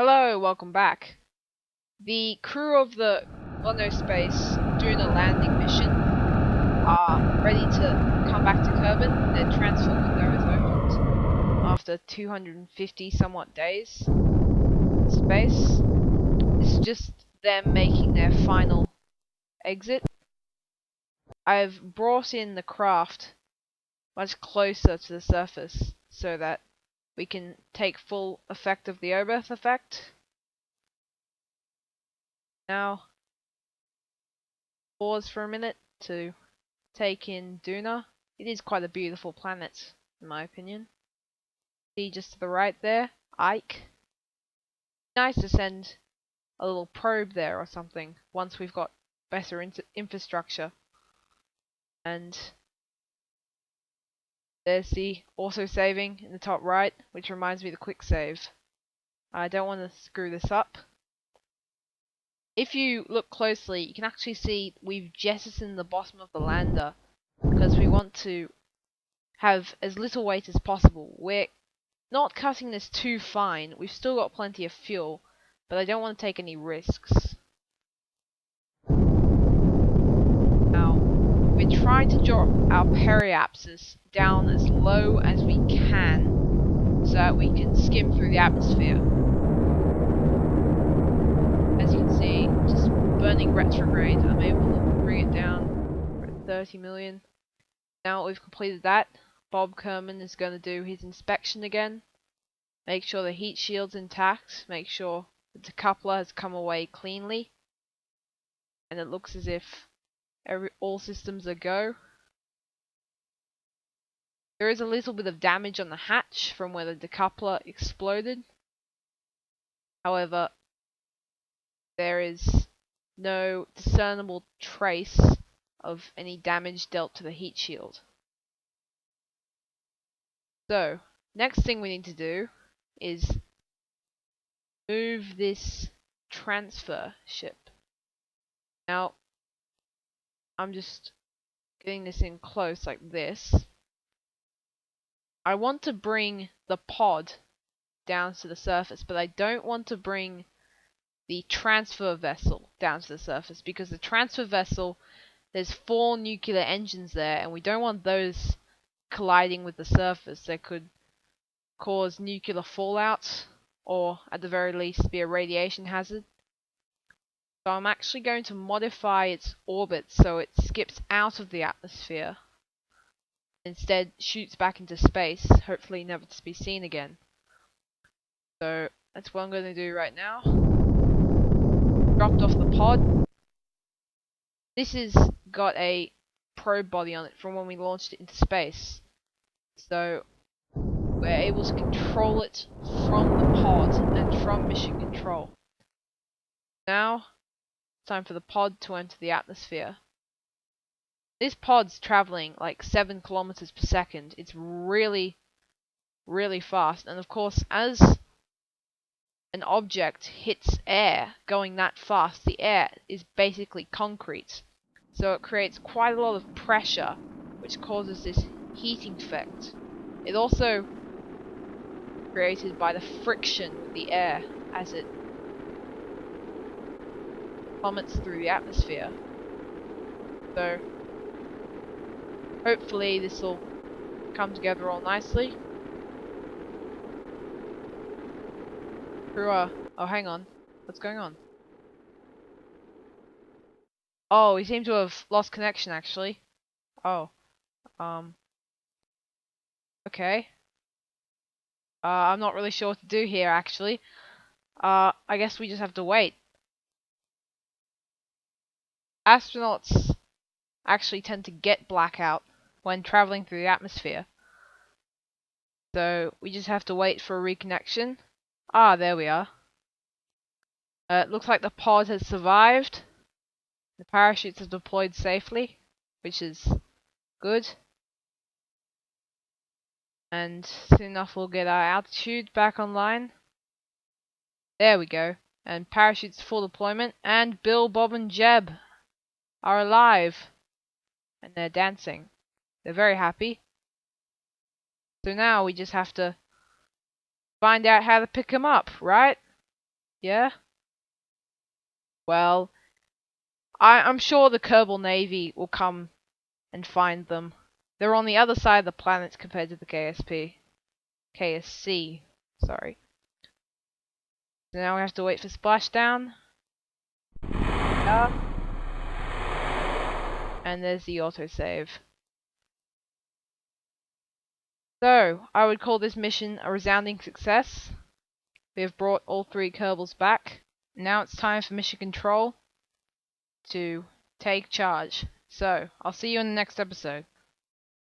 Hello, welcome back. The crew of the Gleno-Space Duna landing mission are ready to come back to Kerbin. Their transfer window is opened after 250 somewhat days in space. This is just them making their final exit. I've brought in the craft much closer to the surface so that we can take full effect of the Oberth effect. Now, pause for a minute to take in Duna. It is quite a beautiful planet, in my opinion. See just to the right there, Ike. Nice to send a little probe there or something once we've got better infrastructure. And there's the auto saving in the top right, which reminds me of the quick save. I don't want to screw this up. If you look closely, you can actually see we've jettisoned the bottom of the lander because we want to have as little weight as possible. We're not cutting this too fine. We've still got plenty of fuel, but I don't want to take any risks. Now, we're trying to drop our periapsis down as low as we can so that we can skim through the atmosphere. As you can see, just burning retrograde, I'm able to bring it down at 30 million. Now we've completed that, Bob Kerman is going to do his inspection again. Make sure the heat shield's intact, make sure the decoupler has come away cleanly. And it looks as if all systems are go. There is a little bit of damage on the hatch from where the decoupler exploded. However, there is no discernible trace of any damage dealt to the heat shield. So, next thing we need to do is move this transfer ship. Now, I'm just getting this in close like this. I want to bring the pod down to the surface, but I don't want to bring the transfer vessel down to the surface because the transfer vessel, there's 4 nuclear engines there and we don't want those colliding with the surface. They could cause nuclear fallout or at the very least be a radiation hazard. So I'm actually going to modify its orbit so it skips out of the atmosphere. Instead shoots back into space, hopefully never to be seen again. So that's what I'm going to do right now. Dropped off the pod. This has got a probe body on it from when we launched it into space. So we're able to control it from the pod and from mission control. Now, it's time for the pod to enter the atmosphere. This pod's traveling like 7 kilometers per second. It's really, really fast. And of course, as an object hits air going that fast, the air is basically concrete. So it creates quite a lot of pressure, which causes this heating effect. It also created by the friction with the air as it plummets through the atmosphere. So hopefully this will come together all nicely. Oh, hang on. What's going on? Oh, we seem to have lost connection actually. Oh. Okay. I'm not really sure what to do here actually. I guess we just have to wait. Astronauts actually tend to get blackout when traveling through the atmosphere. So we just have to wait for a reconnection. Ah, there we are. It looks like the pod has survived. The parachutes have deployed safely, which is good. And soon enough we'll get our altitude back online. There we go. And parachutes full deployment. And Bill, Bob and Jeb are alive. And they're dancing. They're very happy. So now we just have to find out how to pick them up, right? Yeah? Well, I'm sure the Kerbal Navy will come and find them. They're on the other side of the planet compared to the KSP. KSC, sorry. So now we have to wait for splashdown. Yeah. And there's the autosave. So, I would call this mission a resounding success. We have brought all 3 Kerbals back. Now it's time for Mission Control to take charge. So, I'll see you in the next episode.